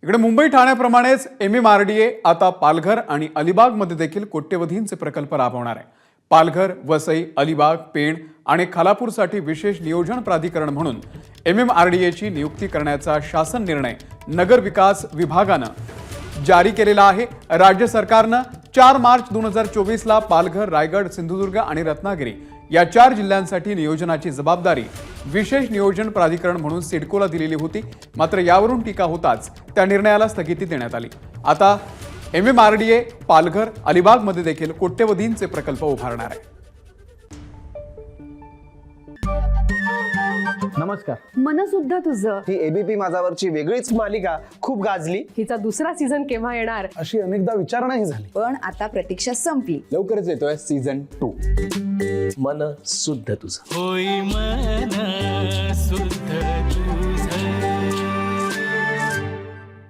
इकडे मुंबई ठाण्याप्रमाणेच MMRDA आता पालघर आणि अलिबागमध्ये देखील कोट्यवधींचे प्रकल्प राबवणार आहे। पालघर, वसई, अलिबाग, पेण आणि खालापूरसाठी विशेष नियोजन प्राधिकरण म्हणून MMRDAची नियुक्ती करण्याचा शासन निर्णय नगर विकास विभागानं जारी केलेला आहे। राज्य सरकारनं 4 मार्च 2024 ला पालघर, रायगड, सिंधुदुर्ग आणि रत्नागिरी या 4 जिल्ह्यांसाठी नियोजनाची जबाबदारी विशेष नियोजन प्राधिकरण म्हणून सिडकोला दिलेली होती। मात्र यावरून टीका होताच त्या निर्णयाला स्थगिती देण्यात आली। आता MMRDA पालघर, अलिबागमध्ये देखील कोट्यवधींचे प्रकल्प उभारणार आहे। नमस्कार। मन सुद्धा तुझं ही एबीपी माझावरची वेगळीच मालिका खूप गाजली। हिचा दुसरा सीझन केव्हा येणार अशी अनेकदा विचारणाही झाली, पण आता प्रतीक्षा संपली। लवकरच येतोय सीझन 2। मन शुद्ध तुझं होई मन शुद्ध तू